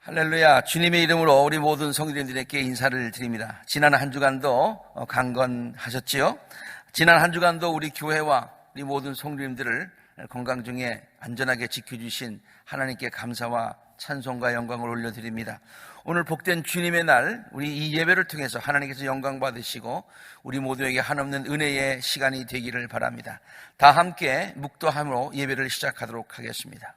할렐루야. 주님의 이름으로 우리 모든 성도님들에게 인사를 드립니다. 지난 한 주간도 강건하셨지요? 지난 한 주간도 우리 교회와 우리 모든 성도님들을 건강 중에 안전하게 지켜주신 하나님께 감사와 찬송과 영광을 올려드립니다. 오늘 복된 주님의 날, 우리 이 예배를 통해서 하나님께서 영광 받으시고 우리 모두에게 한없는 은혜의 시간이 되기를 바랍니다. 다 함께 묵도함으로 예배를 시작하도록 하겠습니다.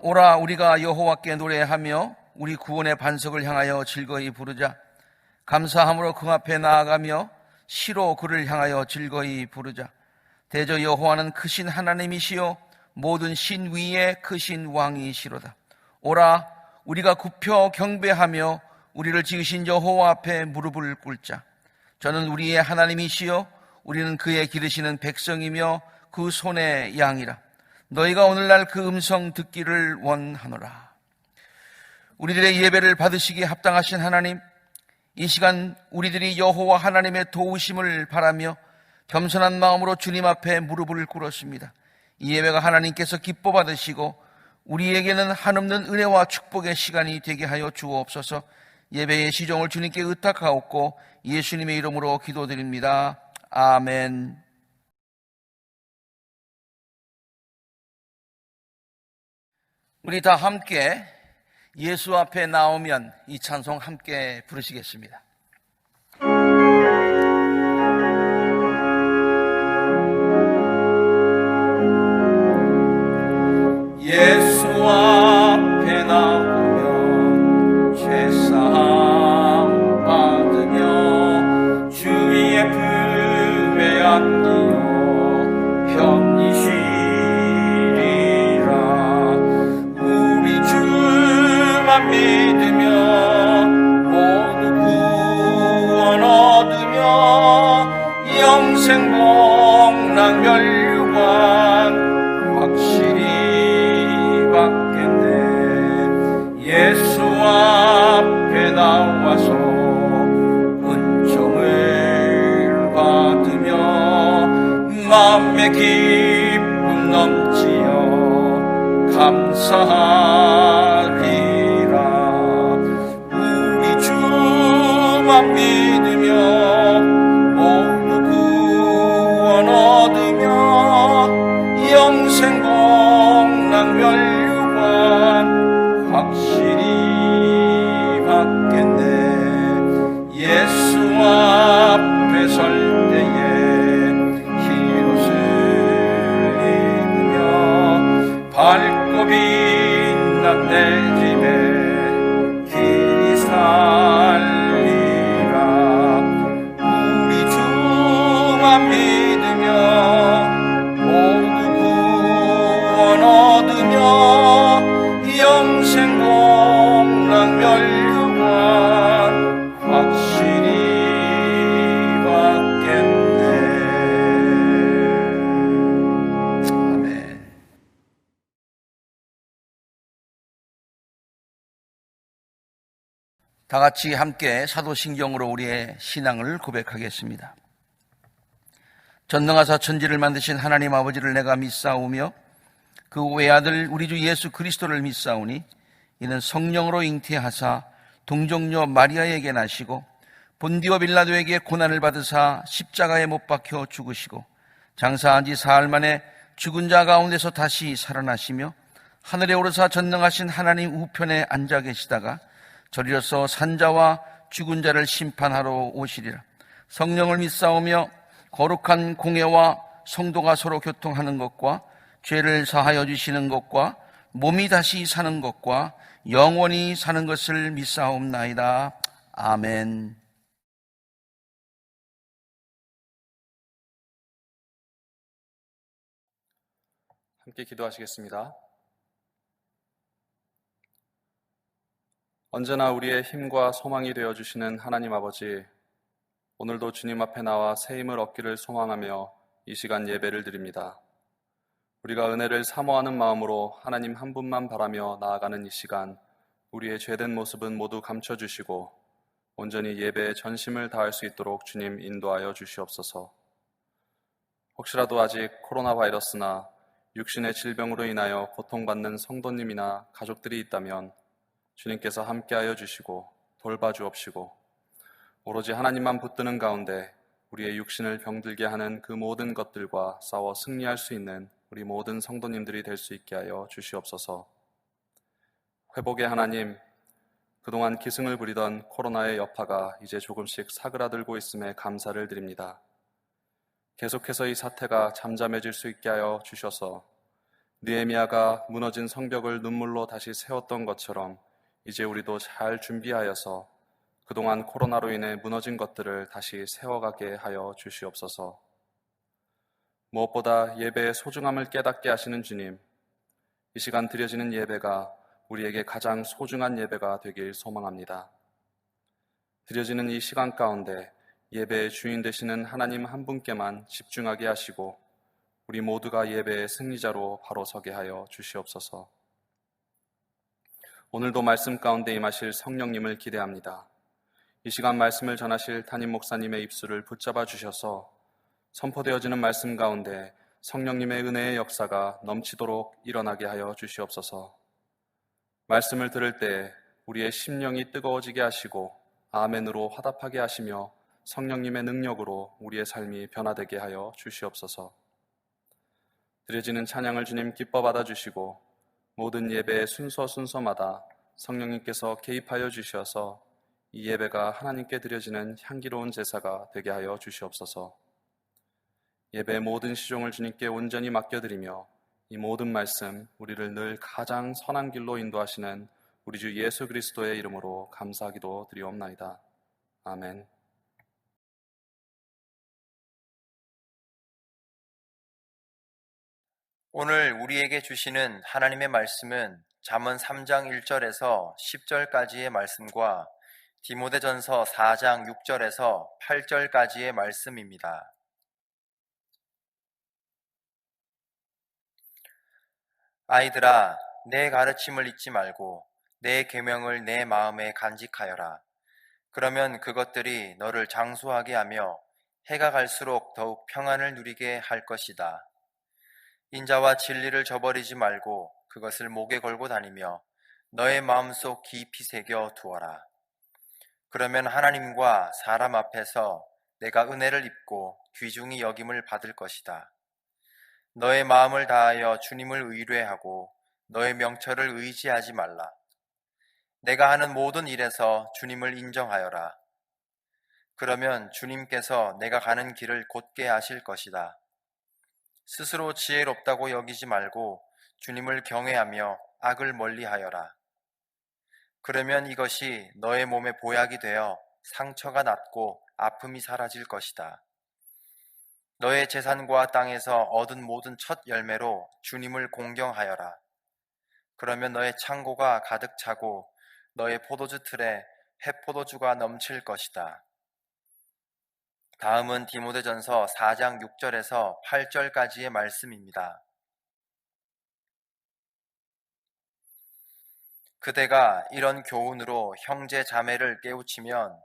오라 우리가 여호와께 노래하며 우리 구원의 반석을 향하여 즐거이 부르자. 감사함으로 그 앞에 나아가며 시로 그를 향하여 즐거이 부르자. 대저 여호와는 크신 하나님이시요 모든 신 위에 크신 왕이시로다. 오라 우리가 굽혀 경배하며 우리를 지으신 여호와 앞에 무릎을 꿇자. 저는 우리의 하나님이시요 우리는 그의 기르시는 백성이며 그 손의 양이라. 너희가 오늘날 그 음성 듣기를 원하노라. 우리들의 예배를 예배받으시기에 합당하신 하나님, 이 시간 우리들이 여호와 하나님의 도우심을 바라며 겸손한 마음으로 주님 앞에 무릎을 꿇었습니다. 이 예배가 하나님께서 기뻐 받으시고 우리에게는 한없는 은혜와 축복의 시간이 되게 하여 주옵소서. 예배의 시종을 주님께 의탁하옵고 예수님의 이름으로 기도드립니다. 아멘. 우리 다 함께 예수 앞에 나오면 이 찬송 함께 부르시겠습니다. 예수 앞에 나오면 죄사함 받으며 주의 품에 안기어 편히 쉬리라. 우리 주만 믿으며 모두 구원 얻으며 영생 복락 멸류관 확실히 받겠네. 예수 앞에 나와서 은총을 받으며 마음의 기쁨 넘치어 감사하리라. 우리 주만 믿으며 모두 구원 얻으며 영생 복락 멸류관 확실히 받겠네. 예수 앞에 설 때에 흰옷을 입으며 밝고 빛난 내 집에 길이 살리라. 우리 주만 믿으며 모두 구원 얻으며 영생 복락 멸류관 확실히 받겠네. 아멘. 다 같이 함께 사도신경으로 우리의 신앙을 고백하겠습니다. 전능하사 천지를 만드신 하나님 아버지를 내가 믿사오며 그 외아들 우리 주 예수 그리스도를 믿사오니 이는 성령으로 잉태하사 동정녀 마리아에게 나시고 본디오 빌라도에게 고난을 받으사 십자가에 못 박혀 죽으시고 장사한 지 사흘 만에 죽은 자 가운데서 다시 살아나시며 하늘에 오르사 전능하신 하나님 우편에 앉아 계시다가 저리로서 산자와 죽은 자를 심판하러 오시리라. 성령을 믿사오며 거룩한 공예와 성도가 서로 교통하는 것과 죄를 사하여 주시는 것과 몸이 다시 사는 것과 영원히 사는 것을 믿사옵나이다. 아멘. 함께 기도하시겠습니다. 언제나 우리의 힘과 소망이 되어주시는 하나님 아버지, 오늘도 주님 앞에 나와 새 힘을 얻기를 소망하며 이 시간 예배를 드립니다. 우리가 은혜를 사모하는 마음으로 하나님 한 분만 바라며 나아가는 이 시간, 우리의 죄된 모습은 모두 감춰주시고 온전히 예배에 전심을 다할 수 있도록 주님 인도하여 주시옵소서. 혹시라도 아직 코로나 바이러스나 육신의 질병으로 인하여 고통받는 성도님이나 가족들이 있다면 주님께서 함께하여 주시고 돌봐주옵시고 오로지 하나님만 붙드는 가운데 우리의 육신을 병들게 하는 그 모든 것들과 싸워 승리할 수 있는 우리 모든 성도님들이 될 수 있게 하여 주시옵소서. 회복의 하나님, 그동안 기승을 부리던 코로나의 여파가 이제 조금씩 사그라들고 있음에 감사를 드립니다. 계속해서 이 사태가 잠잠해질 수 있게 하여 주셔서 느헤미야가 무너진 성벽을 눈물로 다시 세웠던 것처럼 이제 우리도 잘 준비하여서 그동안 코로나로 인해 무너진 것들을 다시 세워가게 하여 주시옵소서. 무엇보다 예배의 소중함을 깨닫게 하시는 주님, 이 시간 드려지는 예배가 우리에게 가장 소중한 예배가 되길 소망합니다. 드려지는 이 시간 가운데 예배의 주인 되시는 하나님 한 분께만 집중하게 하시고 우리 모두가 예배의 승리자로 바로 서게 하여 주시옵소서. 오늘도 말씀 가운데 임하실 성령님을 기대합니다. 이 시간 말씀을 전하실 담임 목사님의 입술을 붙잡아 주셔서 선포되어지는 말씀 가운데 성령님의 은혜의 역사가 넘치도록 일어나게 하여 주시옵소서. 말씀을 들을 때 우리의 심령이 뜨거워지게 하시고 아멘으로 화답하게 하시며 성령님의 능력으로 우리의 삶이 변화되게 하여 주시옵소서. 드려지는 찬양을 주님 기뻐 받아주시고 모든 예배의 순서마다 성령님께서 개입하여 주셔서 이 예배가 하나님께 드려지는 향기로운 제사가 되게 하여 주시옵소서. 예배의 모든 시종을 주님께 온전히 맡겨드리며 이 모든 말씀 우리를 늘 가장 선한 길로 인도하시는 우리 주 예수 그리스도의 이름으로 감사하기도 드리옵나이다. 아멘. 오늘 우리에게 주시는 하나님의 말씀은 잠언 3장 1절에서 10절까지의 말씀과 디모데전서 4장 6절에서 8절까지의 말씀입니다. 아이들아, 내 가르침을 잊지 말고 내 계명을 내 마음에 간직하여라. 그러면 그것들이 너를 장수하게 하며 해가 갈수록 더욱 평안을 누리게 할 것이다. 인자와 진리를 저버리지 말고 그것을 목에 걸고 다니며 너의 마음속 깊이 새겨 두어라. 그러면 하나님과 사람 앞에서 내가 은혜를 입고 귀중히 여김을 받을 것이다. 너의 마음을 다하여 주님을 의뢰하고 너의 명철을 의지하지 말라. 내가 하는 모든 일에서 주님을 인정하여라. 그러면 주님께서 내가 가는 길을 곧게 하실 것이다. 스스로 지혜롭다고 여기지 말고 주님을 경외하며 악을 멀리하여라. 그러면 이것이 너의 몸에 보약이 되어 상처가 낫고 아픔이 사라질 것이다. 너의 재산과 땅에서 얻은 모든 첫 열매로 주님을 공경하여라. 그러면 너의 창고가 가득 차고 너의 포도주 틀에 햇포도주가 넘칠 것이다. 다음은 디모데전서 4장 6절에서 8절까지의 말씀입니다. 그대가 이런 교훈으로 형제 자매를 깨우치면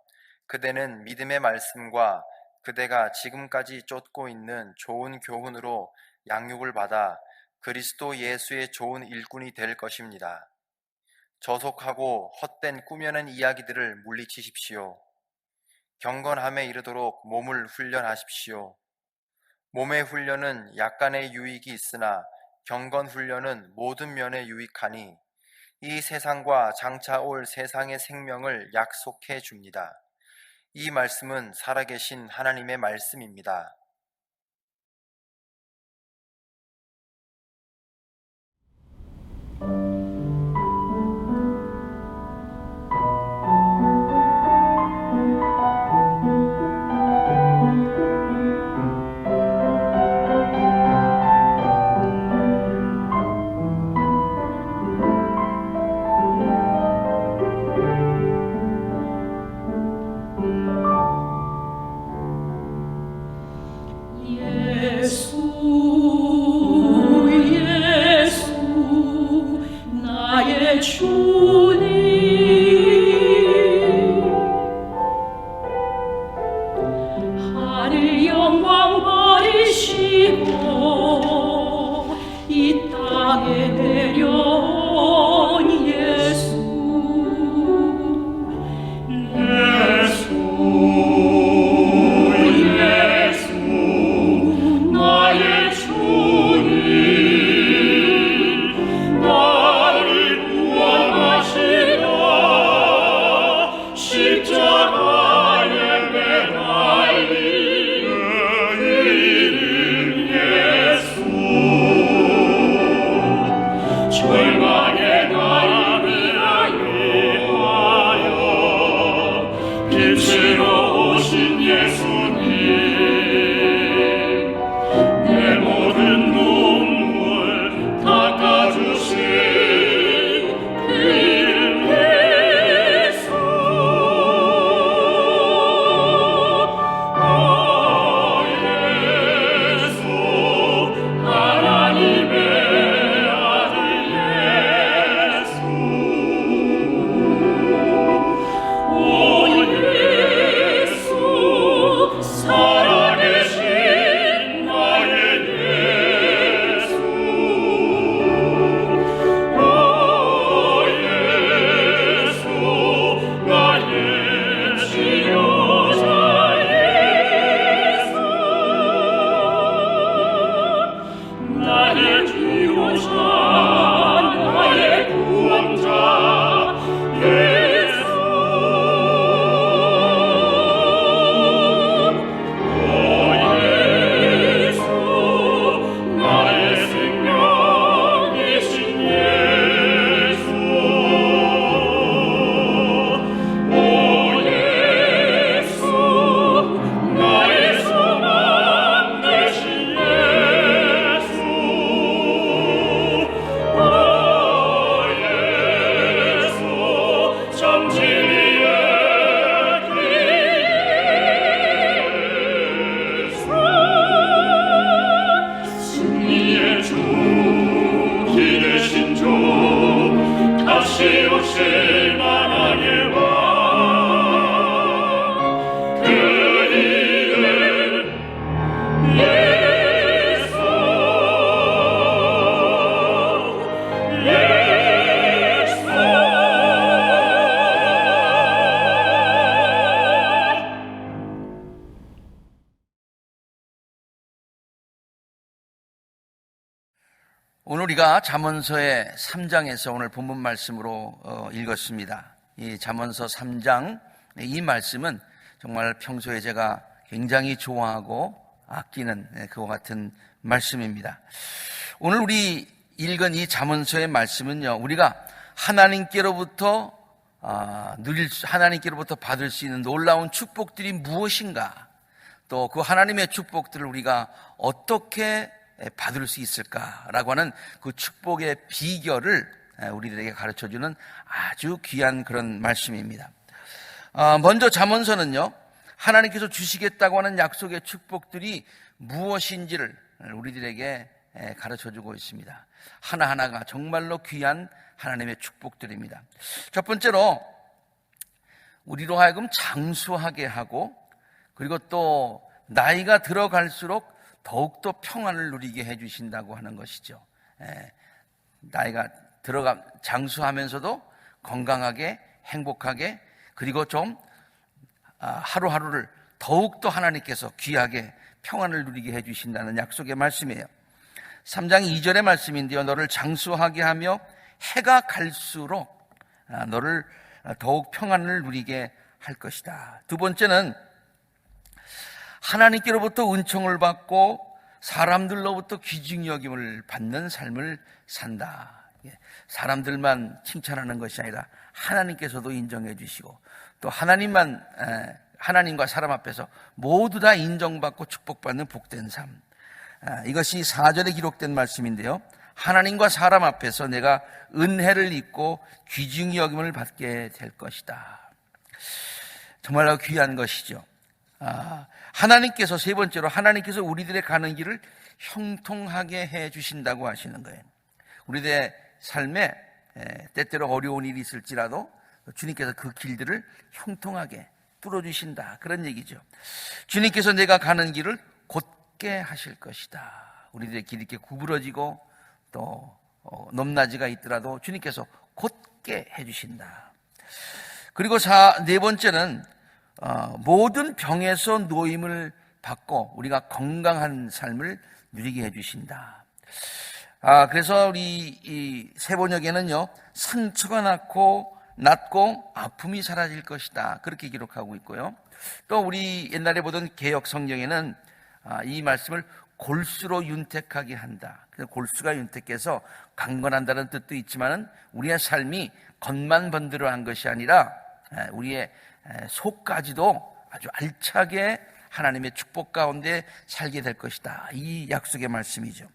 그대는 믿음의 말씀과 그대가 지금까지 쫓고 있는 좋은 교훈으로 양육을 받아 그리스도 예수의 좋은 일꾼이 될 것입니다. 저속하고 헛된 꾸며낸 이야기들을 물리치십시오. 경건함에 이르도록 몸을 훈련하십시오. 몸의 훈련은 약간의 유익이 있으나 경건 훈련은 모든 면에 유익하니 이 세상과 장차 올 세상의 생명을 약속해 줍니다. 이 말씀은 살아계신 하나님의 말씀입니다. 하늘 영광 버리시고 이 땅에 내려온 예수 나의 주님 나를 구원하시려 십자가에 매달린 그 이름 예수 절망의 나를 위하여 빛으로 오신 예수님 내 모든 눈물 닦아주신 그 이름 예수 예수 하나님의 아들 예수 오 예수 살아계신 나의 예수 오 예수 나의 치료자 예수 나의 치료자 나의 구원자 예수 오 예수 나의 생명이신 예수 오 예수 나의 소망 되신 예수 오 예수 참 진리의 길 예수 승리의 주 기대신 주 다시 오실 만하게 와그 이름 예수 예수 오늘 우리가 잠언서의 3장에서 오늘 본문 말씀으로 읽었습니다. 이 잠언서 3장 이 말씀은 정말 평소에 제가 굉장히 좋아하고 아끼는 그와 같은 말씀입니다. 오늘 우리 읽은 이 잠언서의 말씀은요, 우리가 하나님께로부터 하나님께로부터 받을 수 있는 놀라운 축복들이 무엇인가, 또 그 하나님의 축복들을 우리가 어떻게 받을 수 있을까라고 하는 그 축복의 비결을 우리들에게 가르쳐주는 아주 귀한 그런 말씀입니다. 먼저 잠언서는요, 하나님께서 주시겠다고 하는 약속의 축복들이 무엇인지를 우리들에게 가르쳐주고 있습니다. 하나하나가 정말로 귀한 하나님의 축복들입니다. 첫 번째로 우리로 하여금 장수하게 하고, 그리고 또 나이가 들어갈수록 더욱더 평안을 누리게 해주신다고 하는 것이죠. 나이가 장수하면서도 건강하게, 행복하게, 그리고 좀 하루하루를 더욱더 하나님께서 귀하게 평안을 누리게 해주신다는 약속의 말씀이에요. 3장 2절의 말씀인데요, 너를 장수하게 하며 해가 갈수록 너를 더욱 평안을 누리게 할 것이다. 두 번째는 하나님께로부터 은총을 받고 사람들로부터 귀중히 여김을 받는 삶을 산다. 사람들만 칭찬하는 것이 아니라 하나님께서도 인정해 주시고, 또 하나님과 사람 앞에서 모두 다 인정받고 축복받는 복된 삶. 이것이 4절에 기록된 말씀인데요, 하나님과 사람 앞에서 내가 은혜를 입고 귀중히 여김을 받게 될 것이다. 정말로 귀한 것이죠. 하나님께서, 세 번째로 하나님께서 우리들의 가는 길을 형통하게 해 주신다고 하시는 거예요. 우리들의 삶에 때때로 어려운 일이 있을지라도 주님께서 그 길들을 형통하게 뚫어주신다, 그런 얘기죠. 주님께서 내가 가는 길을 곧게 하실 것이다. 우리들의 길이 이렇게 구부러지고 또 높낮이가 있더라도 주님께서 곧게 해주신다. 그리고 네 번째는 모든 병에서 노임을 받고 우리가 건강한 삶을 누리게 해주신다. 그래서 우리 이 세번역에는요, 상처가 낫고 아픔이 사라질 것이다, 그렇게 기록하고 있고요. 또 우리 옛날에 보던 개역 성경에는 이 말씀을 골수로 윤택하게 한다. 그래서 골수가 윤택해서 강건한다는 뜻도 있지만은 우리의 삶이 겉만 번들어한 것이 아니라 우리의 속까지도 아주 알차게 하나님의 축복 가운데 살게 될 것이다, 이 약속의 말씀이죠.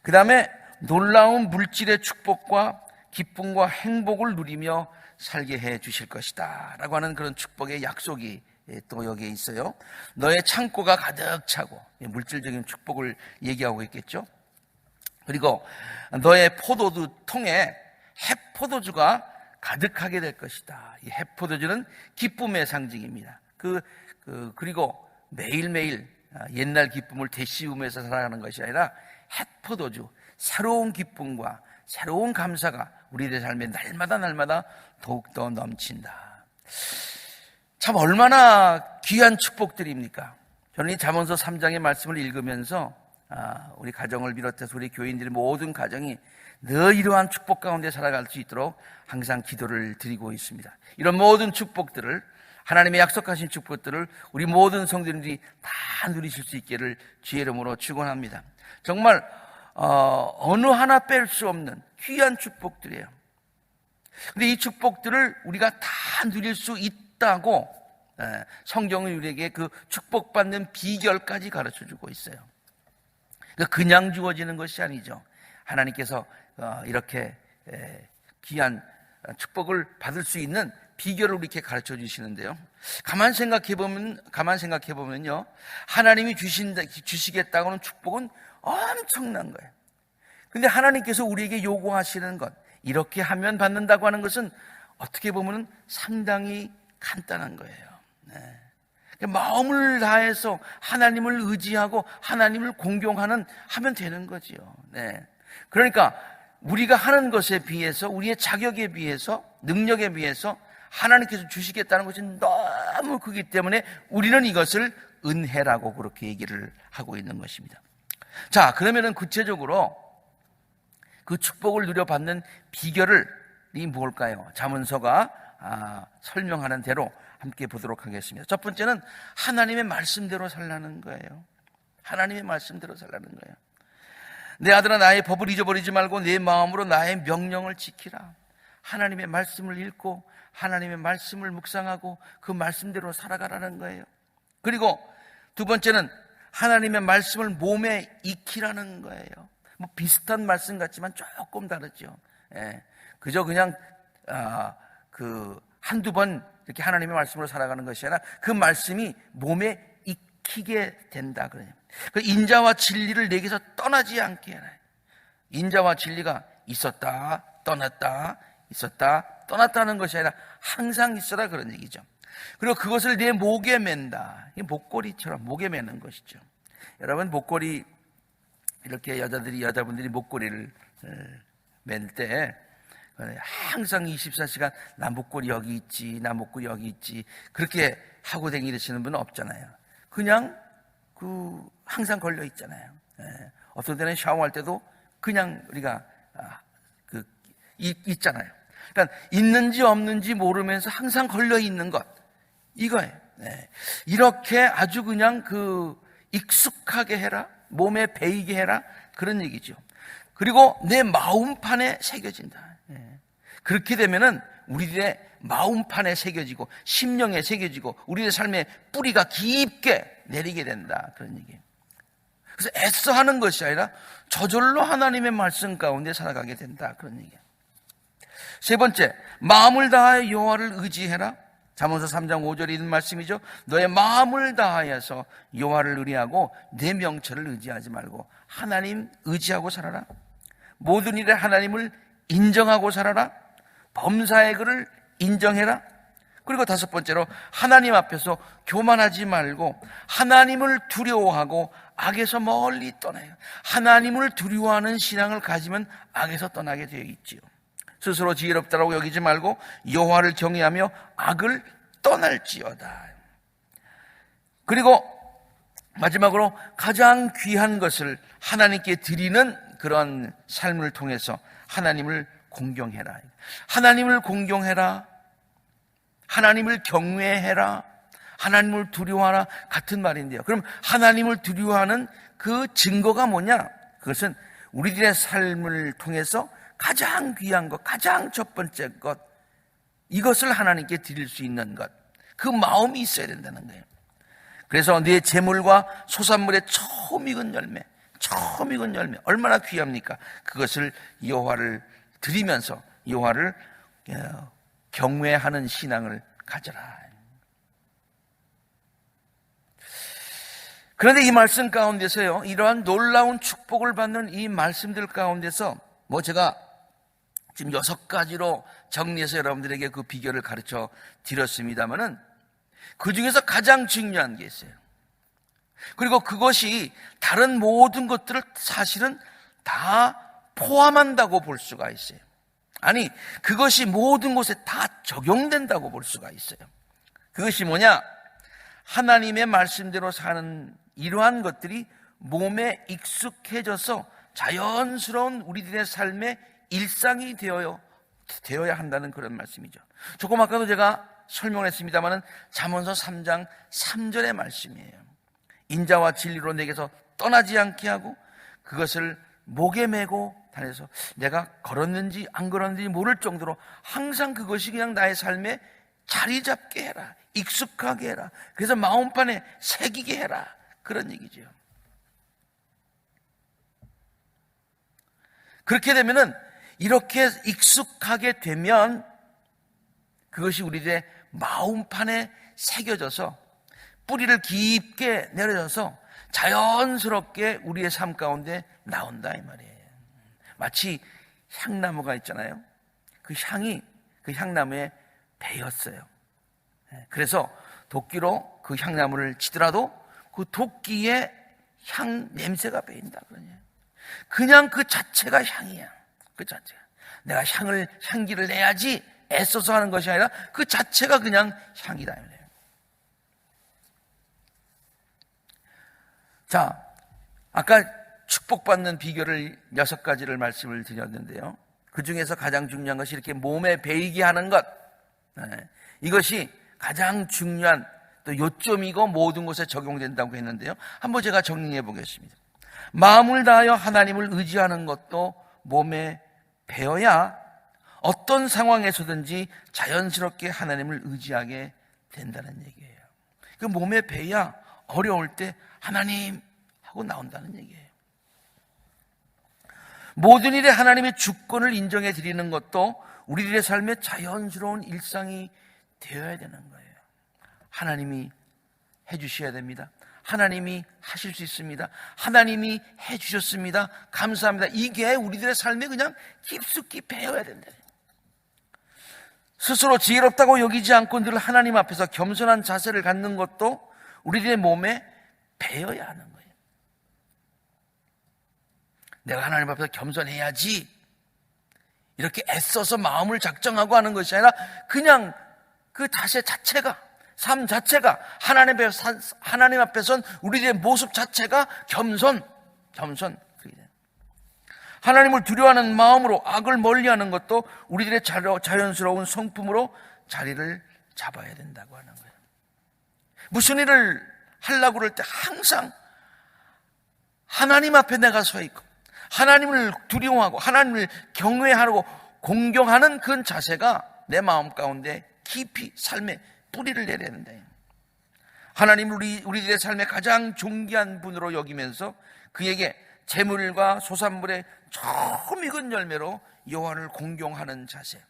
그 다음에 놀라운 물질의 축복과 기쁨과 행복을 누리며 살게 해 주실 것이다 라고 하는 그런 축복의 약속이 또 여기에 있어요. 너의 창고가 가득 차고, 물질적인 축복을 얘기하고 있겠죠. 그리고 너의 포도주 통에 해포도주가 가득하게 될 것이다. 이 해포도주는 기쁨의 상징입니다. 그리고 매일매일 옛날 기쁨을 되씹으면서 살아가는 것이 아니라 해포도주, 새로운 기쁨과 새로운 감사가 우리들의 삶에 날마다 더욱더 넘친다. 참 얼마나 귀한 축복들입니까? 저는 이 잠언서 3장의 말씀을 읽으면서 우리 가정을 비롯해서 우리 교인들의 모든 가정이 늘 이러한 축복 가운데 살아갈 수 있도록 항상 기도를 드리고 있습니다. 이런 모든 축복들을, 하나님의 약속하신 축복들을 우리 모든 성도님들이 다 누리실 수 있기를 주의 이름으로 축원합니다. 정말 어느 하나 뺄 수 없는 귀한 축복들이에요. 근데 이 축복들을 우리가 다 누릴 수 있다고 성경은 우리에게 그 축복받는 비결까지 가르쳐주고 있어요. 그냥 주어지는 것이 아니죠. 하나님께서 이렇게 귀한 축복을 받을 수 있는 비결을 이렇게 가르쳐 주시는데요. 가만 생각해 보면요, 하나님이 주시겠다고는 축복은 엄청난 거예요. 근데 하나님께서 우리에게 요구하시는 것, 이렇게 하면 받는다고 하는 것은 어떻게 보면 상당히 간단한 거예요. 마음을 다해서 하나님을 의지하고 하나님을 공경하면 되는 거지요. 그러니까 우리가 하는 것에 비해서, 우리의 자격에 비해서, 능력에 비해서 하나님께서 주시겠다는 것이 너무 크기 때문에 우리는 이것을 은혜라고 그렇게 얘기를 하고 있는 것입니다. 자, 그러면은 구체적으로 그 축복을 누려받는 비결이 뭘까요? 잠언서가 설명하는 대로 함께 보도록 하겠습니다. 첫 번째는 하나님의 말씀대로 살라는 거예요. 하나님의 말씀대로 살라는 거예요. 내 아들아, 나의 법을 잊어버리지 말고 내 마음으로 나의 명령을 지키라. 하나님의 말씀을 읽고 하나님의 말씀을 묵상하고 그 말씀대로 살아가라는 거예요. 그리고 두 번째는 하나님의 말씀을 몸에 익히라는 거예요. 뭐 비슷한 말씀 같지만 조금 다르죠. 그저 그냥 한두 번 이렇게 하나님의 말씀으로 살아가는 것이 아니라 그 말씀이 몸에 익히게 된다 그래요. 그 인자와 진리를 내게서 떠나지 않게 해라. 인자와 진리가 있었다 떠났다, 있었다 떠났다는 것이 아니라 항상 있어라, 그런 얘기죠. 그리고 그것을 내 목에 맨다. 이 목걸이처럼 목에 매는 것이죠. 여러분, 목걸이, 이렇게 여자분들이 목걸이를 맨 때 항상 24시간 나 목걸이 여기 있지, 나 목걸이 여기 있지, 그렇게 하고 다니시는 분은 없잖아요. 그냥 항상 걸려 있잖아요. 어떤 때는 샤워할 때도 그냥 우리가 있잖아요. 그러니까 있는지 없는지 모르면서 항상 걸려 있는 것, 이거예요. 이렇게 아주 그냥 익숙하게 해라, 몸에 배이게 해라, 그런 얘기죠. 그리고 내 마음판에 새겨진다. 그렇게 되면은 우리들의 마음판에 새겨지고 심령에 새겨지고 우리의 삶의 뿌리가 깊게 내리게 된다, 그런 얘기예요. 그래서 애써 하는 것이 아니라 저절로 하나님의 말씀 가운데 살아가게 된다, 그런 얘기예요. 세 번째, 마음을 다하여 여호와를 의지해라. 잠언서 3장 5절에 있는 말씀이죠. 너의 마음을 다하여서 여호와를 의뢰하고 내 명철을 의지하지 말고 하나님 의지하고 살아라. 모든 일에 하나님을 인정하고 살아라. 범사의 그를 인정해라. 그리고 다섯 번째로 하나님 앞에서 교만하지 말고 하나님을 두려워하고 악에서 멀리 떠나요. 하나님을 두려워하는 신앙을 가지면 악에서 떠나게 되어 있지요. 스스로 지혜롭다라고 여기지 말고 여호와를 경외하며 악을 떠날지어다. 그리고 마지막으로 가장 귀한 것을 하나님께 드리는 그런 삶을 통해서 하나님을 공경해라. 하나님을 공경해라. 하나님을 경외해라. 하나님을 두려워하라. 같은 말인데요. 그럼 하나님을 두려워하는 그 증거가 뭐냐? 그것은 우리들의 삶을 통해서 가장 귀한 것, 가장 첫 번째 것, 이것을 하나님께 드릴 수 있는 것, 그 마음이 있어야 된다는 거예요. 그래서 네 재물과 소산물의 처음 익은 열매 얼마나 귀합니까? 그것을 여호와를 드리면서 여호와를 경외하는 신앙을 가져라. 그런데 이 말씀 가운데서요, 이러한 놀라운 축복을 받는 이 말씀들 가운데서 제가 지금 6가지로 정리해서 여러분들에게 그 비결을 가르쳐 드렸습니다만은 그 중에서 가장 중요한 게 있어요. 그리고 그것이 다른 모든 것들을 사실은 다 포함한다고 볼 수가 있어요. 아니, 그것이 모든 곳에 다 적용된다고 볼 수가 있어요. 그것이 뭐냐? 하나님의 말씀대로 사는 이러한 것들이 몸에 익숙해져서 자연스러운 우리들의 삶의 일상이 되어야 한다는 그런 말씀이죠. 조금 아까도 제가 설명했습니다마는 잠언서 3장 3절의 말씀이에요. 인자와 진리로 내게서 떠나지 않게 하고 그것을 목에 메고 다녀서 내가 걸었는지 안 걸었는지 모를 정도로 항상 그것이 그냥 나의 삶에 자리 잡게 해라. 익숙하게 해라. 그래서 마음판에 새기게 해라. 그런 얘기죠. 그렇게 되면은 이렇게 익숙하게 되면 그것이 우리들의 마음판에 새겨져서 뿌리를 깊게 내려져서 자연스럽게 우리의 삶 가운데 나온다 이 말이에요. 마치 향나무가 있잖아요. 그 향이 그 향나무에 배였어요. 그래서 도끼로 그 향나무를 치더라도 그 도끼에 향 냄새가 배인다 그러냐. 그냥 그 자체가 향이야. 그 자체가. 내가 향기를 내야지 애써서 하는 것이 아니라 그 자체가 그냥 향이다. 자, 아까 축복받는 비결을 6가지를 말씀을 드렸는데요. 그 중에서 가장 중요한 것이 이렇게 몸에 배이게 하는 것. 이것이 가장 중요한 또 요점이고 모든 곳에 적용된다고 했는데요. 한번 제가 정리해 보겠습니다. 마음을 다하여 하나님을 의지하는 것도 몸에 배어야 어떤 상황에서든지 자연스럽게 하나님을 의지하게 된다는 얘기예요. 그 몸에 배야 어려울 때 하나님 하고 나온다는 얘기예요. 모든 일에 하나님의 주권을 인정해 드리는 것도 우리들의 삶의 자연스러운 일상이 되어야 되는 거예요. 하나님이 해 주셔야 됩니다. 하나님이 하실 수 있습니다. 하나님이 해 주셨습니다. 감사합니다. 이게 우리들의 삶에 그냥 깊숙이 배어야 된다. 스스로 지혜롭다고 여기지 않고 늘 하나님 앞에서 겸손한 자세를 갖는 것도 우리들의 몸에 배어야 하는 거예요. 내가 하나님 앞에서 겸손해야지 이렇게 애써서 마음을 작정하고 하는 것이 아니라 그냥 그 자세 자체가, 삶 자체가 하나님 앞에 선 우리들의 모습 자체가 겸손. 하나님을 두려워하는 마음으로 악을 멀리하는 것도 우리들의 자연스러운 성품으로 자리를 잡아야 된다고 하는 거예요. 무슨 일을 하려고 그럴 때 항상 하나님 앞에 내가 서 있고 하나님을 두려워하고 하나님을 경외하고 공경하는 그 자세가 내 마음 가운데 깊이 삶에 뿌리를 내려야 된다. 하나님을 우리들의 삶의 가장 존귀한 분으로 여기면서 그에게 재물과 소산물의 처음 익은 열매로 여호와를 공경하는 자세.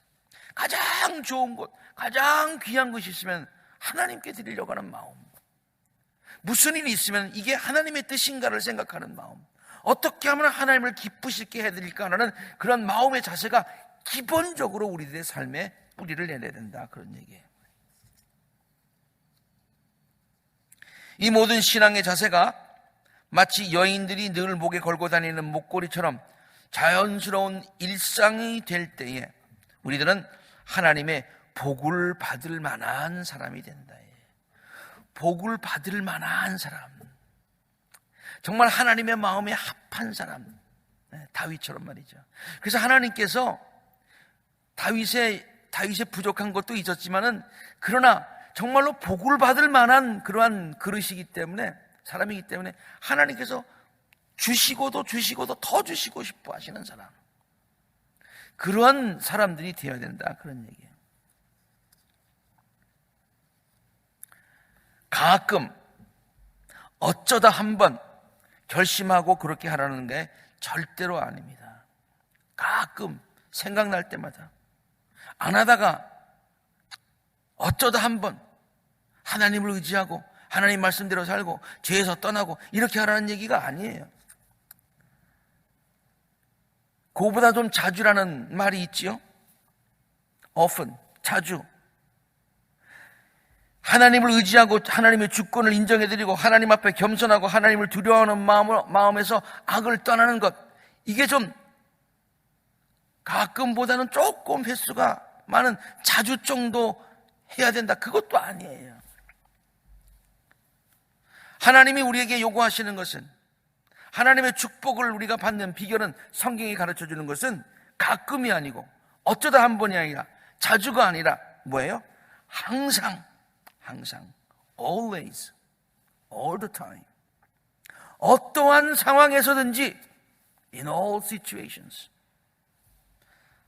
가장 좋은 것, 가장 귀한 것이 있으면 하나님께 드리려고 하는 마음. 무슨 일이 있으면 이게 하나님의 뜻인가를 생각하는 마음. 어떻게 하면 하나님을 기쁘시게 해드릴까 하는 그런 마음의 자세가 기본적으로 우리들의 삶에 뿌리를 내야 된다. 그런 얘기예요. 이 모든 신앙의 자세가 마치 여인들이 늘 목에 걸고 다니는 목걸이처럼 자연스러운 일상이 될 때에 우리들은 하나님의 복을 받을 만한 사람이 된다. 복을 받을 만한 사람, 정말 하나님의 마음에 합한 사람, 다윗처럼 말이죠. 그래서 하나님께서 다윗의 부족한 것도 있었지만은 그러나 정말로 복을 받을 만한 그러한 그릇이기 때문에, 사람이기 때문에 하나님께서 주시고도 더 주시고 싶어 하시는 사람, 그러한 사람들이 되어야 된다, 그런 얘기예요. 가끔 어쩌다 한번 결심하고 그렇게 하라는 게 절대로 아닙니다. 가끔 생각날 때마다 안 하다가 어쩌다 한번 하나님을 의지하고 하나님 말씀대로 살고 죄에서 떠나고 이렇게 하라는 얘기가 아니에요. 그거보다 좀 자주라는 말이 있지요. often, 자주. 하나님을 의지하고 하나님의 주권을 인정해드리고 하나님 앞에 겸손하고 하나님을 두려워하는 마음에서 악을 떠나는 것, 이게 좀 가끔보다는 조금 횟수가 많은 자주 정도 해야 된다, 그것도 아니에요. 하나님이 우리에게 요구하시는 것은, 하나님의 축복을 우리가 받는 비결은, 성경이 가르쳐주는 것은 가끔이 아니고 어쩌다 한 번이 아니라 자주가 아니라 뭐예요? 항상, always, all the time, 어떠한 상황에서든지 in all situations,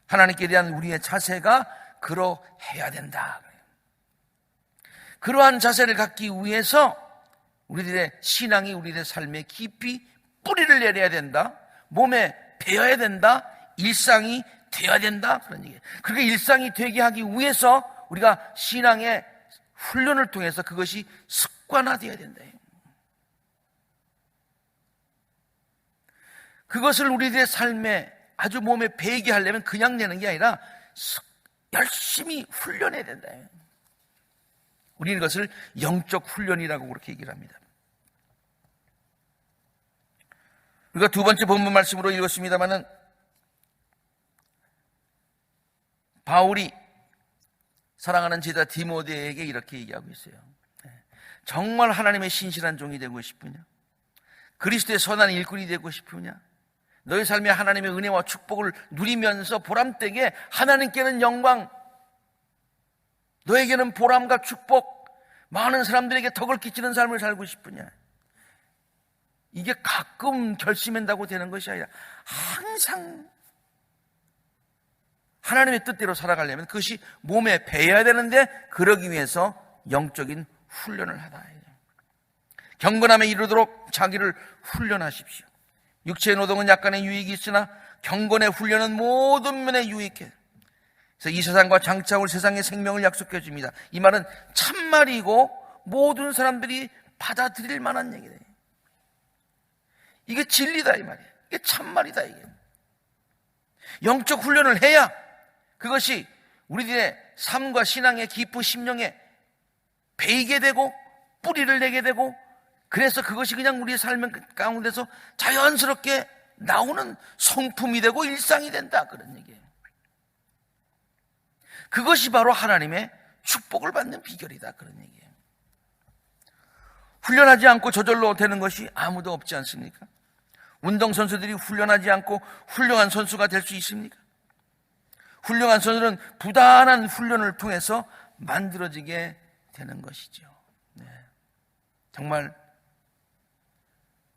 하나님께 대한 우리의 자세가 그러해야 된다. 그러한 자세를 갖기 위해서 우리들의 신앙이 우리들의 삶에 깊이 뿌리를 내려야 된다, 몸에 배어야 된다, 일상이 되어야 된다, 그런 얘기예요. 그렇게 일상이 되게 하기 위해서 우리가 신앙의 훈련을 통해서 그것이 습관화되어야 된다. 그것을 우리들의 삶에 아주 몸에 배이게 하려면 그냥 내는 게 아니라 열심히 훈련해야 된다. 우리는 이것을 영적 훈련이라고 그렇게 얘기를 합니다. 우리가 두 번째 본문 말씀으로 읽었습니다마는, 바울이 사랑하는 제자 디모데에게 이렇게 얘기하고 있어요. 정말 하나님의 신실한 종이 되고 싶으냐? 그리스도의 선한 일꾼이 되고 싶으냐? 너희 삶에 하나님의 은혜와 축복을 누리면서 보람되게 하나님께는 영광, 너에게는 보람과 축복, 많은 사람들에게 덕을 끼치는 삶을 살고 싶으냐? 이게 가끔 결심한다고 되는 것이 아니라 항상 하나님의 뜻대로 살아가려면 그것이 몸에 배어야 되는데, 그러기 위해서 영적인 훈련을 하다. 경건함에 이르도록 자기를 훈련하십시오. 육체의 노동은 약간의 유익이 있으나 경건의 훈련은 모든 면에 유익해. 그래서 이 세상과 장차올 세상의 생명을 약속해 줍니다. 이 말은 참말이고 모든 사람들이 받아들일 만한 얘기예요. 이게 진리다, 이 말이에요. 이게 참말이다, 이게. 영적 훈련을 해야 그것이 우리들의 삶과 신앙의 깊은 심령에 배이게 되고 뿌리를 내게 되고, 그래서 그것이 그냥 우리의 삶 가운데서 자연스럽게 나오는 성품이 되고 일상이 된다, 그런 얘기예요. 그것이 바로 하나님의 축복을 받는 비결이다, 그런 얘기예요. 훈련하지 않고 저절로 되는 것이 아무도 없지 않습니까? 운동선수들이 훈련하지 않고 훌륭한 선수가 될 수 있습니까? 훌륭한 선수는 부단한 훈련을 통해서 만들어지게 되는 것이죠. 네. 정말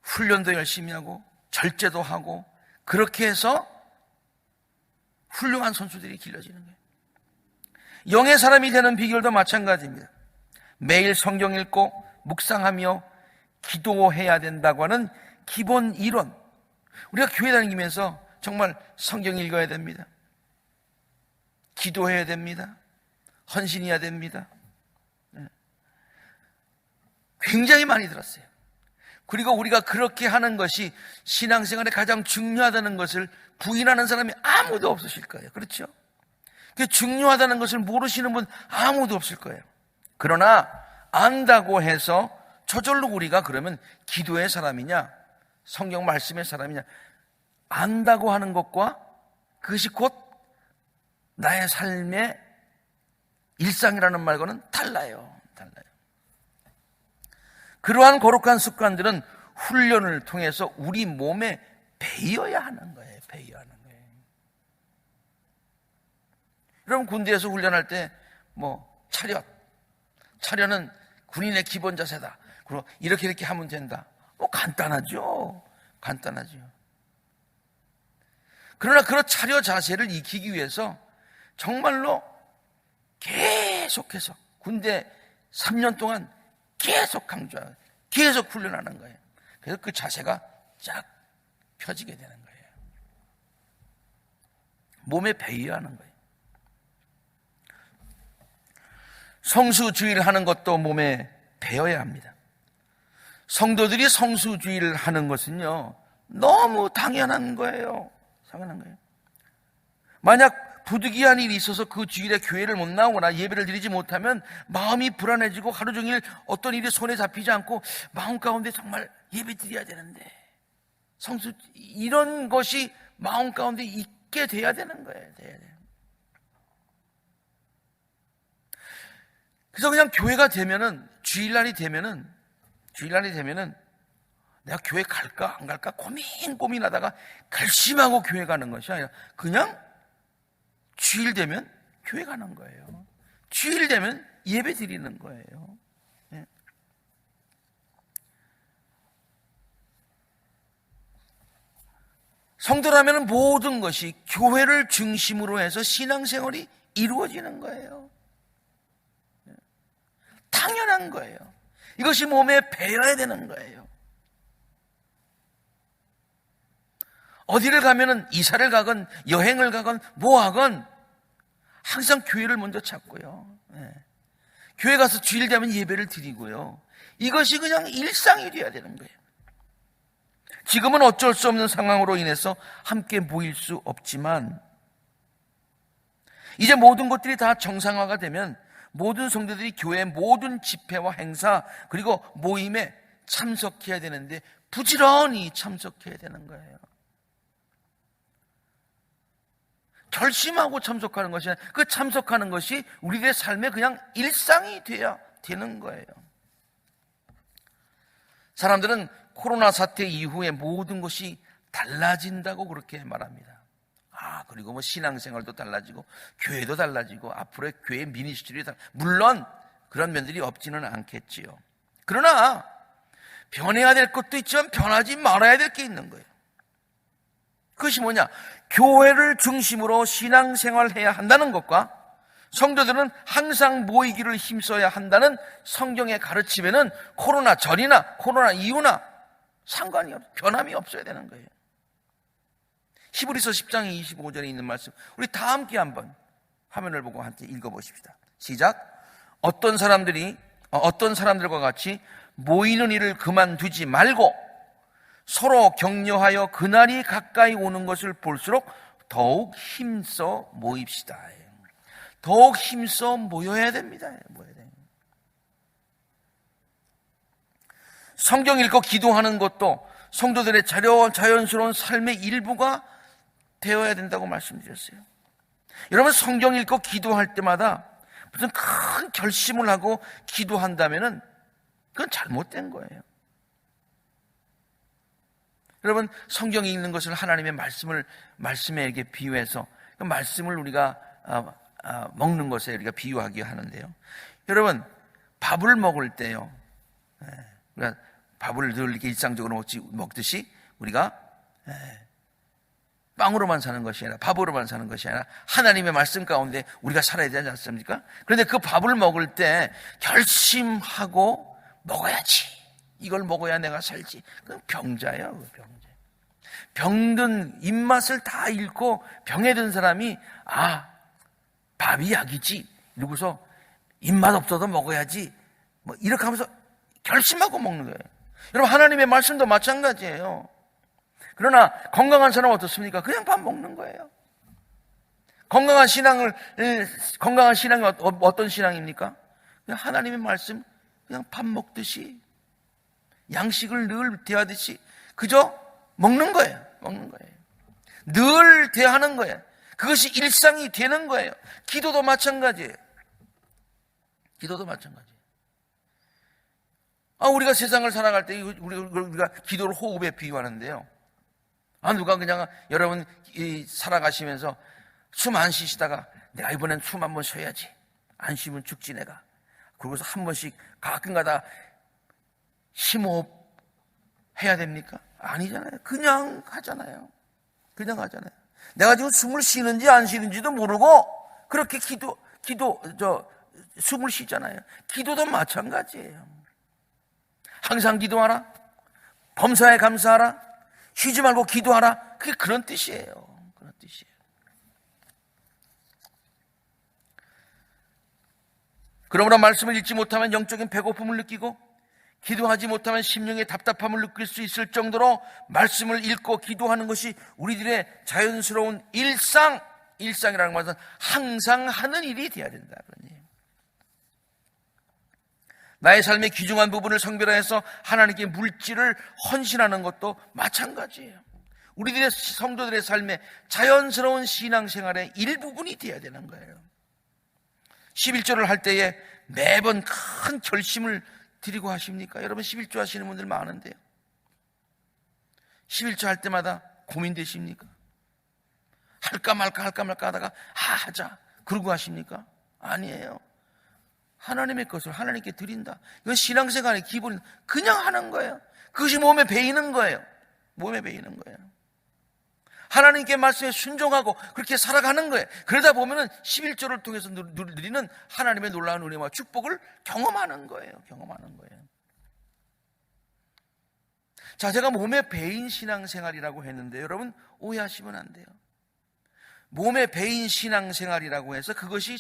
훈련도 열심히 하고 절제도 하고 그렇게 해서 훌륭한 선수들이 길러지는 거예요. 영의 사람이 되는 비결도 마찬가지입니다. 매일 성경 읽고 묵상하며 기도해야 된다고 하는 기본 이론, 우리가 교회 다니면서 정말 성경 읽어야 됩니다. 기도해야 됩니다. 헌신해야 됩니다. 굉장히 많이 들었어요. 그리고 우리가 그렇게 하는 것이 신앙생활에 가장 중요하다는 것을 부인하는 사람이 아무도 없으실 거예요. 그렇죠? 그게 중요하다는 것을 모르시는 분 아무도 없을 거예요. 그러나 안다고 해서 저절로 우리가 그러면 기도의 사람이냐 성경 말씀의 사람이냐 안다고 하는 것과 그것이 곧 나의 삶의 일상이라는 말과는 달라요. 그러한 거룩한 습관들은 훈련을 통해서 우리 몸에 배어야 하는 거예요. 여러분 군대에서 훈련할 때 차려는 군인의 기본 자세다. 그리고 이렇게 하면 된다. 간단하죠. 그러나 그런 차려 자세를 익히기 위해서 정말로 계속해서 군대 3년 동안 계속 강조하고 계속 훈련하는 거예요. 그래서 그 자세가 쫙 펴지게 되는 거예요. 몸에 배어야 하는 거예요. 성수주의를 하는 것도 몸에 배어야 합니다. 성도들이 성수주의를 하는 것은요, 너무 당연한 거예요. 만약 부득이한 일이 있어서 그 주일에 교회를 못 나오거나 예배를 드리지 못하면 마음이 불안해지고 하루 종일 어떤 일이 손에 잡히지 않고 마음 가운데 정말 예배 드려야 되는데 이런 것이 마음 가운데 있게 돼야 되는 거예요. 그래서 그냥 교회가 되면은 주일날이 되면은 내가 교회 갈까 안 갈까 고민하다가 결심하고 교회 가는 것이 아니라 그냥 주일 되면 교회 가는 거예요. 주일 되면 예배 드리는 거예요. 네. 성도라면 모든 것이 교회를 중심으로 해서 신앙생활이 이루어지는 거예요. 네. 당연한 거예요. 이것이 몸에 배어야 되는 거예요. 어디를 가면은 이사를 가건 여행을 가건 뭐 하건 항상 교회를 먼저 찾고요. 네. 교회 가서 주일 되면 예배를 드리고요. 이것이 그냥 일상이 되어야 되는 거예요. 지금은 어쩔 수 없는 상황으로 인해서 함께 모일 수 없지만 이제 모든 것들이 다 정상화가 되면 모든 성도들이 교회의 모든 집회와 행사 그리고 모임에 참석해야 되는데 부지런히 참석해야 되는 거예요. 결심하고 참석하는 것이 아니라 그 참석하는 것이 우리들의 삶의 그냥 일상이 돼야 되는 거예요. 사람들은 코로나 사태 이후에 모든 것이 달라진다고 그렇게 말합니다. 그리고 신앙생활도 달라지고 교회도 달라지고 앞으로의 교회 미니스트리도 물론 그런 면들이 없지는 않겠지요. 그러나 변해야 될 것도 있지만 변하지 말아야 될 게 있는 거예요. 그것이 뭐냐? 교회를 중심으로 신앙생활해야 한다는 것과 성도들은 항상 모이기를 힘써야 한다는 성경의 가르침에는 코로나 전이나 코로나 이후나 변함이 없어야 되는 거예요. 히브리서 10장 25절에 있는 말씀 우리 다 함께 한번 화면을 보고 함께 읽어보십시다. 시작. 어떤 사람들과 같이 모이는 일을 그만두지 말고 서로 격려하여 그날이 가까이 오는 것을 볼수록 더욱 힘써 모입시다. 더욱 힘써 모여야 됩니다. 성경 읽고 기도하는 것도 성도들의 자연스러운 삶의 일부가 되어야 된다고 말씀드렸어요. 여러분 성경 읽고 기도할 때마다 무슨 큰 결심을 하고 기도한다면은 그건 잘못된 거예요. 여러분 성경 읽는 것을 하나님의 말씀에 이렇게 비유해서 그 말씀을 우리가 먹는 것에 우리가 비유하기 하는데요. 여러분 밥을 먹을 때요. 우리가 밥을 늘 이렇게 일상적으로 먹듯이 우리가 빵으로만 사는 것이 아니라 밥으로만 사는 것이 아니라 하나님의 말씀 가운데 우리가 살아야 되지 않습니까? 그런데 그 밥을 먹을 때 결심하고 먹어야지. 이걸 먹어야 내가 살지. 그건 병자예요. 병든 입맛을 다 잃고 병에 든 사람이 밥이 약이지. 이러고서 입맛 없어도 먹어야지. 이렇게 하면서 결심하고 먹는 거예요. 여러분 하나님의 말씀도 마찬가지예요. 그러나 건강한 사람은 어떻습니까? 그냥 밥 먹는 거예요. 건강한 신앙이 어떤 신앙입니까? 그냥 하나님의 말씀 그냥 밥 먹듯이 양식을 늘 대하듯이 그저 먹는 거예요. 먹는 거예요. 늘 대하는 거예요. 그것이 일상이 되는 거예요. 기도도 마찬가지예요. 기도도 마찬가지예요. 우리가 세상을 살아갈 때 우리가 기도를 호흡에 비유하는데요. 누가 그냥 여러분 살아가시면서 숨 안 쉬시다가 내가 이번엔 숨 한 번 쉬어야지. 안 쉬면 죽지 내가. 그러고서 한 번씩 가끔가다 심호흡 해야 됩니까? 아니잖아요. 그냥 하잖아요. 그냥 하잖아요. 내가 지금 숨을 쉬는지 안 쉬는지도 모르고 그렇게 숨을 쉬잖아요. 기도도 마찬가지예요. 항상 기도하라. 범사에 감사하라. 쉬지 말고 기도하라. 그게 그런 뜻이에요. 그런 뜻이에요. 그러므로 말씀을 읽지 못하면 영적인 배고픔을 느끼고 기도하지 못하면 심령의 답답함을 느낄 수 있을 정도로 말씀을 읽고 기도하는 것이 우리들의 자연스러운 일상이라는 것은 항상 하는 일이 되어야 된다. 나의 삶의 귀중한 부분을 성별화해서 하나님께 물질을 헌신하는 것도 마찬가지예요. 우리들의 성도들의 삶의 자연스러운 신앙생활의 일부분이 되어야 되는 거예요. 11조를 할 때에 매번 큰 결심을 드리고 하십니까? 여러분 11조 하시는 분들 많은데요. 11조 할 때마다 고민되십니까? 할까 말까 하다가 하자 그러고 하십니까? 아니에요. 하나님의 것을 하나님께 드린다. 이건 신앙생활의 기본, 그냥 하는 거예요. 그것이 몸에 배이는 거예요. 몸에 배이는 거예요. 하나님께 말씀에 순종하고 그렇게 살아가는 거예요. 그러다 보면은 11조를 통해서 누리는 하나님의 놀라운 은혜와 축복을 경험하는 거예요. 경험하는 거예요. 자, 제가 몸에 배인 신앙생활이라고 했는데 여러분 오해하시면 안 돼요. 몸에 배인 신앙생활이라고 해서 그것이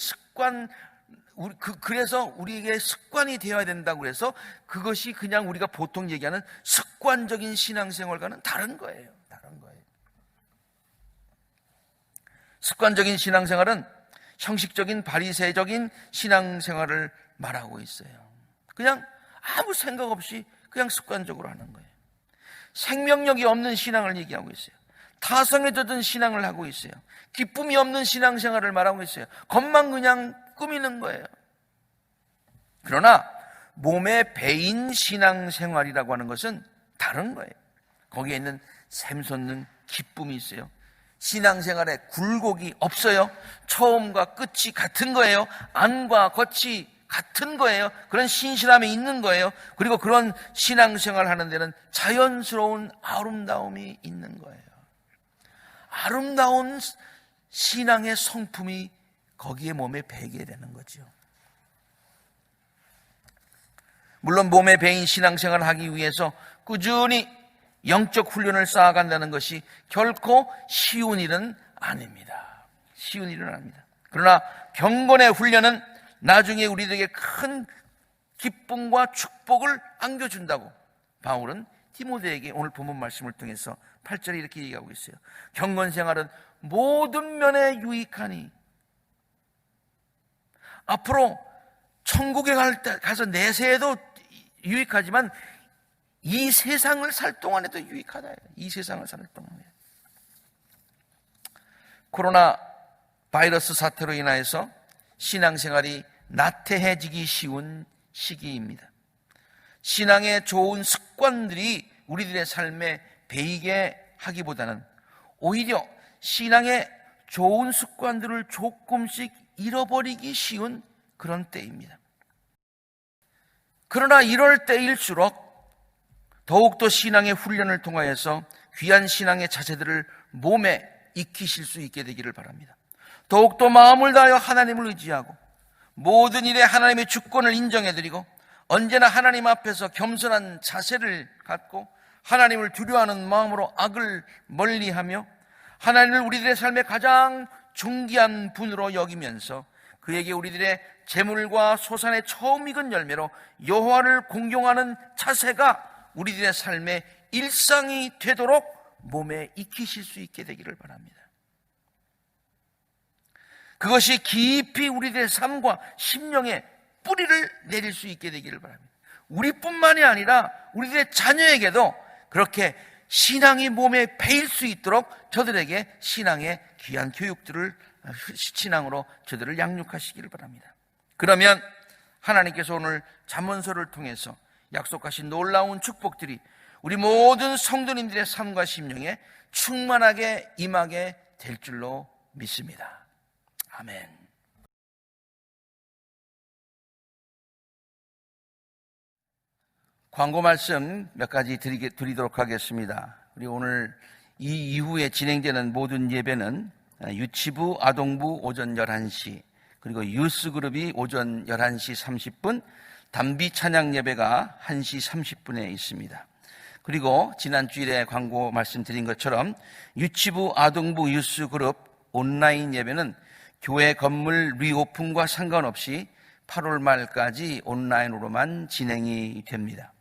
그래서 우리에게 습관이 되어야 된다고 해서 그것이 그냥 우리가 보통 얘기하는 습관적인 신앙생활과는 다른 거예요. 다른 거예요. 습관적인 신앙생활은 형식적인 바리새적인 신앙생활을 말하고 있어요. 그냥 아무 생각 없이 그냥 습관적으로 하는 거예요. 생명력이 없는 신앙을 얘기하고 있어요. 타성에 젖은 신앙을 하고 있어요. 기쁨이 없는 신앙생활을 말하고 있어요. 겉만 그냥 꾸미는 거예요. 그러나 몸에 배인 신앙생활이라고 하는 것은 다른 거예요. 거기에 있는 샘솟는 기쁨이 있어요. 신앙생활에 굴곡이 없어요. 처음과 끝이 같은 거예요. 안과 겉이 같은 거예요. 그런 신실함이 있는 거예요. 그리고 그런 신앙생활 하는 데는 자연스러운 아름다움이 있는 거예요. 아름다운 신앙의 성품이 거기에 몸에 배게 되는 거죠. 물론 몸에 배인 신앙생활을 하기 위해서 꾸준히 영적 훈련을 쌓아간다는 것이 결코 쉬운 일은 아닙니다. 쉬운 일은 아닙니다. 그러나 경건의 훈련은 나중에 우리들에게 큰 기쁨과 축복을 안겨준다고 바울은 디모데에게 오늘 본문 말씀을 통해서 8절에 이렇게 얘기하고 있어요. 경건생활은 모든 면에 유익하니 앞으로 천국에 가서 내세에도 유익하지만 이 세상을 살 동안에도 유익하다. 이 세상을 살 동안에. 코로나 바이러스 사태로 인하여서 신앙생활이 나태해지기 쉬운 시기입니다. 신앙의 좋은 습관들이 우리들의 삶에 배이게 하기보다는 오히려 신앙의 좋은 습관들을 조금씩 잃어버리기 쉬운 그런 때입니다. 그러나 이럴 때일수록 더욱더 신앙의 훈련을 통하여서 귀한 신앙의 자세들을 몸에 익히실 수 있게 되기를 바랍니다. 더욱더 마음을 다하여 하나님을 의지하고 모든 일에 하나님의 주권을 인정해드리고 언제나 하나님 앞에서 겸손한 자세를 갖고 하나님을 두려워하는 마음으로 악을 멀리하며 하나님을 우리들의 삶의 가장 존귀한 분으로 여기면서 그에게 우리들의 재물과 소산의 처음 익은 열매로 여호와를 공경하는 자세가 우리들의 삶의 일상이 되도록 몸에 익히실 수 있게 되기를 바랍니다. 그것이 깊이 우리들의 삶과 심령에 뿌리를 내릴 수 있게 되기를 바랍니다. 우리뿐만이 아니라 우리들의 자녀에게도 그렇게 신앙이 몸에 배일 수 있도록 저들에게 신앙의 귀한 교육들을 신앙으로 저들을 양육하시기를 바랍니다. 그러면 하나님께서 오늘 잠언서를 통해서 약속하신 놀라운 축복들이 우리 모든 성도님들의 삶과 심령에 충만하게 임하게 될 줄로 믿습니다. 아멘. 광고 말씀 몇 가지 드리도록 하겠습니다. 우리 오늘 이 이후에 진행되는 모든 예배는 유치부, 아동부 오전 11시, 그리고 유스그룹이 오전 11시 30분, 단비 찬양 예배가 1시 30분에 있습니다. 그리고 지난 주일에 광고 말씀드린 것처럼 유치부, 아동부, 유스그룹 온라인 예배는 교회 건물 리오픈과 상관없이 8월 말까지 온라인으로만 진행이 됩니다.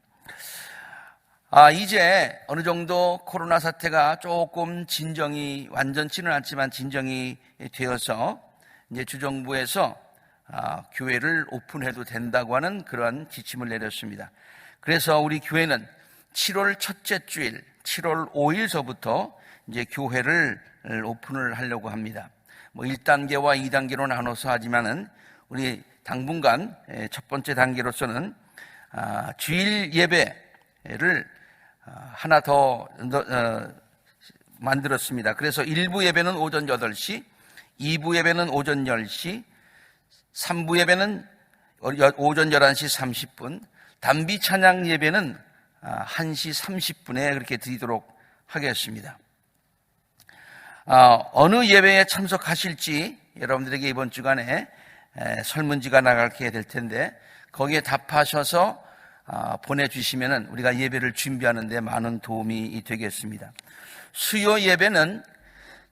이제 어느 정도 코로나 사태가 조금 진정이, 완전치는 않지만 진정이 되어서 이제 주정부에서 교회를 오픈해도 된다고 하는 그런 지침을 내렸습니다. 그래서 우리 교회는 7월 첫째 주일, 7월 5일서부터 이제 교회를 오픈을 하려고 합니다. 1단계와 2단계로 나눠서 하지만은 우리 당분간 첫 번째 단계로서는 주일 예배를 하나 더 만들었습니다. 그래서 1부 예배는 오전 8시, 2부 예배는 오전 10시, 3부 예배는 오전 11시 30분, 단비 찬양 예배는 1시 30분에 그렇게 드리도록 하겠습니다. 어느 예배에 참석하실지 여러분들에게 이번 주간에 설문지가 나가게 될 텐데 거기에 답하셔서 보내주시면 우리가 예배를 준비하는 데 많은 도움이 되겠습니다. 수요 예배는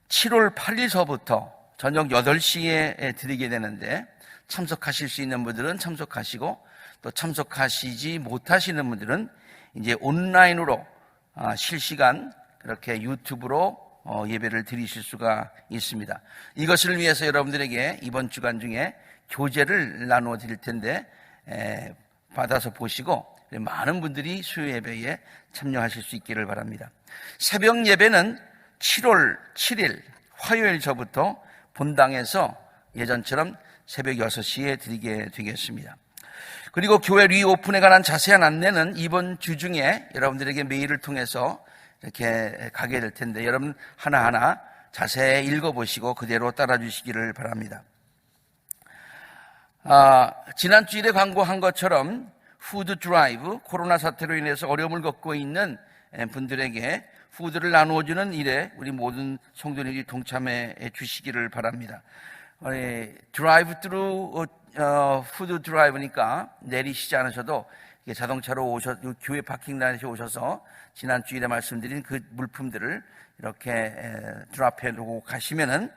7월 8일서부터 저녁 8시에 드리게 되는데 참석하실 수 있는 분들은 참석하시고 또 참석하시지 못하시는 분들은 이제 온라인으로 실시간 그렇게 유튜브로 예배를 드리실 수가 있습니다. 이것을 위해서 여러분들에게 이번 주간 중에 교재를 나누어 드릴 텐데 받아서 보시고 많은 분들이 수요 예배에 참여하실 수 있기를 바랍니다. 새벽 예배는 7월 7일 화요일서부터 본당에서 예전처럼 새벽 6시에 드리게 되겠습니다. 그리고 교회 리오픈에 관한 자세한 안내는 이번 주 중에 여러분들에게 메일을 통해서 이렇게 가게 될 텐데 여러분 하나하나 자세히 읽어보시고 그대로 따라주시기를 바랍니다. 지난 주일에 광고한 것처럼 푸드 드라이브, 코로나 사태로 인해서 어려움을 겪고 있는 분들에게 푸드를 나누어주는 일에 우리 모든 성도님들이 동참해 주시기를 바랍니다. 드라이브 트루 푸드 드라이브니까 내리시지 않으셔도 자동차로 교회 파킹란에 오셔서 지난 주일에 말씀드린 그 물품들을 이렇게 드랍해 놓고 가시면은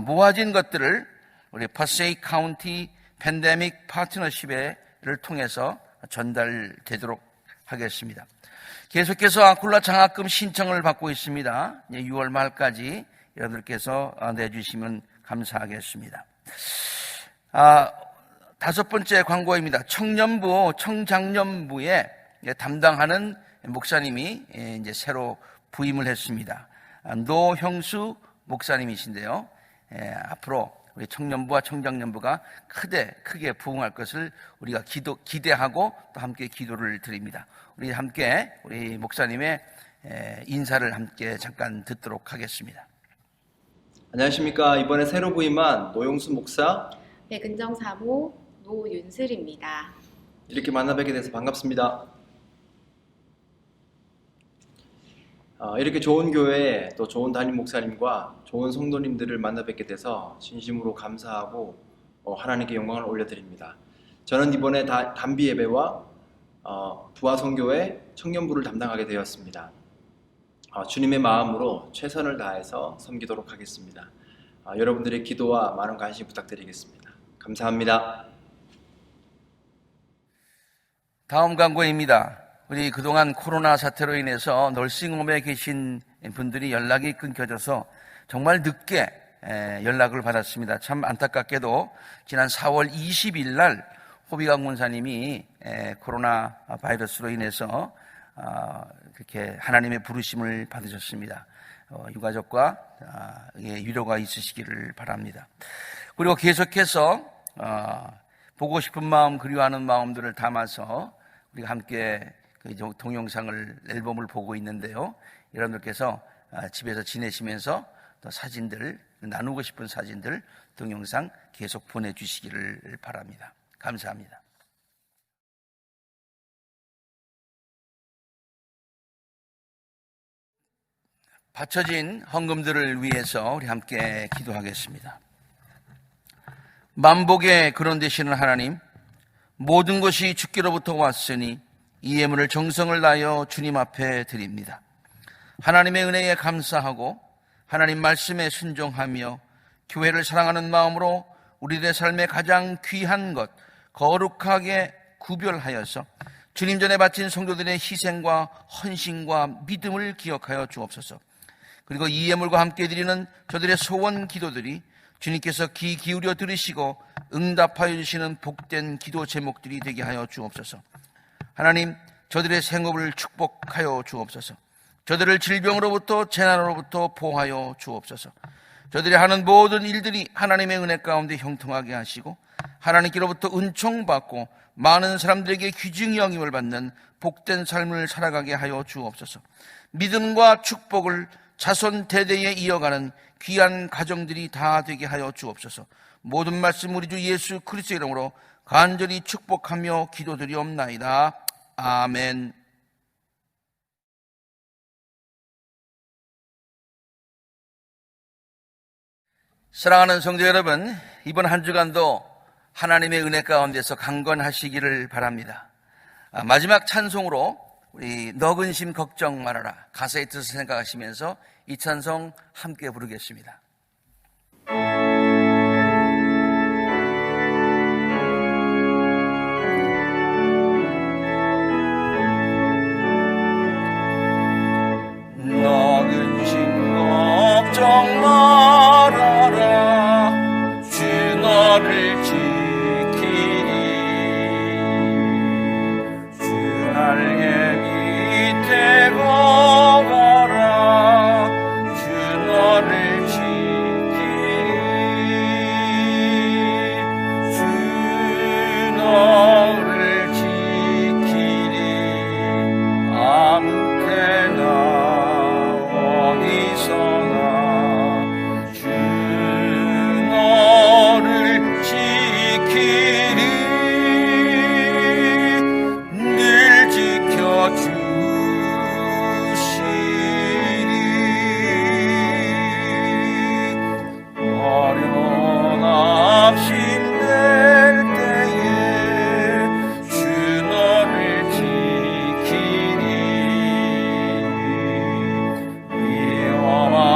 모아진 것들을 우리 퍼세이 카운티 팬데믹 파트너십을 통해서 전달되도록 하겠습니다. 계속해서 아쿨라 장학금 신청을 받고 있습니다. 6월 말까지 여러분들께서 내주시면 감사하겠습니다. 다섯 번째 광고입니다. 청장년부에 담당하는 목사님이 이제 새로 부임을 했습니다. 노형수 목사님이신데요. 앞으로 우리 청년부와 청장년부가 크게 부흥할 것을 우리가 기대하고 또 함께 기도를 드립니다. 우리 함께 우리 목사님의 인사를 함께 잠깐 듣도록 하겠습니다. 안녕하십니까. 이번에 새로 부임한 노용수 목사, 백은정 사모 노윤슬입니다. 이렇게 만나뵙게 돼서 반갑습니다. 이렇게 좋은 교회에 또 좋은 담임 목사님과 좋은 성도님들을 만나뵙게 돼서 진심으로 감사하고 하나님께 영광을 올려드립니다. 저는 이번에 단비 예배와 부하선교회 청년부를 담당하게 되었습니다. 주님의 마음으로 최선을 다해서 섬기도록 하겠습니다. 여러분들의 기도와 많은 관심 부탁드리겠습니다. 감사합니다. 다음 광고입니다. 우리 그동안 코로나 사태로 인해서 널싱홈에 계신 분들이 연락이 끊겨져서 정말 늦게 연락을 받았습니다. 참 안타깝게도 지난 4월 20일 날 호비강 문사님이 코로나 바이러스로 인해서 그렇게 하나님의 부르심을 받으셨습니다. 유가족과 위로가 있으시기를 바랍니다. 그리고 계속해서 보고 싶은 마음, 그리워하는 마음들을 담아서 우리가 함께 그 동영상을, 앨범을 보고 있는데요. 여러분들께서 집에서 지내시면서 또 사진들, 나누고 싶은 사진들, 동영상 계속 보내주시기를 바랍니다. 감사합니다. 바쳐진 헌금들을 위해서 우리 함께 기도하겠습니다. 만복의 근원 되시는 하나님, 모든 것이 주께로부터 왔으니 이 예물을 정성을 다하여 주님 앞에 드립니다. 하나님의 은혜에 감사하고 하나님 말씀에 순종하며 교회를 사랑하는 마음으로 우리들의 삶의 가장 귀한 것, 거룩하게 구별하여서 주님 전에 바친 성도들의 희생과 헌신과 믿음을 기억하여 주옵소서. 그리고 이 예물과 함께 드리는 저들의 소원 기도들이 주님께서 귀 기울여 들으시고 응답하여 주시는 복된 기도 제목들이 되게 하여 주옵소서. 하나님, 저들의 생업을 축복하여 주옵소서. 저들을 질병으로부터 재난으로부터 보호하여 주옵소서. 저들이 하는 모든 일들이 하나님의 은혜 가운데 형통하게 하시고 하나님께로부터 은총받고 많은 사람들에게 귀중히 여김을 받는 복된 삶을 살아가게 하여 주옵소서. 믿음과 축복을 자손 대대에 이어가는 귀한 가정들이 다 되게 하여 주옵소서. 모든 말씀 우리 주 예수 그리스도의 이름으로 간절히 축복하며 기도드리옵나이다. 아멘. 사랑하는 성도 여러분, 이번 한 주간도 하나님의 은혜 가운데서 강건하시기를 바랍니다. 마지막 찬송으로 우리 너 근심 걱정 말아라 가사의 뜻을 생각하시면서 이 찬송 함께 부르겠습니다. 너 근심 걱정 말아라 주 너를 지키리 주 날개 밑에 거하라 주 너를 지키리 주 너를 지키리 아무 때나 어디서나 주 너를 지키리 늘 지켜주시리 어려운 앞심낼 때에 주 너를 지키리 위험한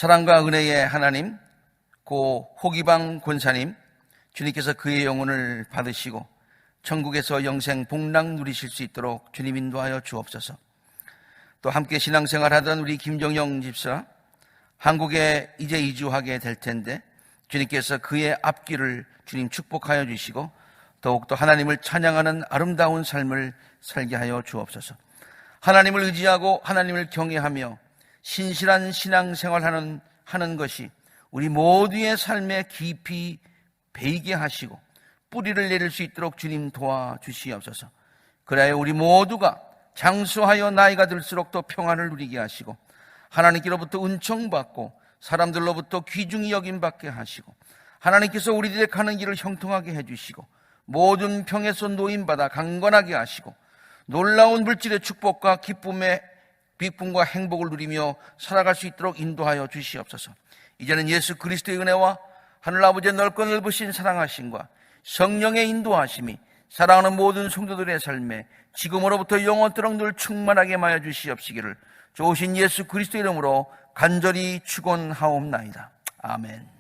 사랑과 은혜의 하나님, 고 호기방 권사님, 주님께서 그의 영혼을 받으시고 천국에서 영생 복락 누리실 수 있도록 주님 인도하여 주옵소서. 또 함께 신앙생활하던 우리 김정영 집사, 한국에 이제 이주하게 될 텐데 주님께서 그의 앞길을 주님 축복하여 주시고 더욱더 하나님을 찬양하는 아름다운 삶을 살게 하여 주옵소서. 하나님을 의지하고 하나님을 경외하며 신실한 신앙생활하는 것이 우리 모두의 삶에 깊이 배이게 하시고 뿌리를 내릴 수 있도록 주님 도와주시옵소서. 그래야 우리 모두가 장수하여 나이가 들수록 더 평안을 누리게 하시고 하나님께로부터 은총받고 사람들로부터 귀중히 여김받게 하시고 하나님께서 우리들의 가는 길을 형통하게 해주시고 모든 평에서 노임받아 강건하게 하시고 놀라운 물질의 축복과 기쁨과 행복을 누리며 살아갈 수 있도록 인도하여 주시옵소서. 이제는 예수 그리스도의 은혜와 하늘아버지의 넓고 넓으신 사랑하심과 성령의 인도하심이 사랑하는 모든 성도들의 삶에 지금으로부터 영원토록 늘 충만하게 마여 주시옵시기를 좋으신 예수 그리스도 이름으로 간절히 축원하옵나이다. 아멘.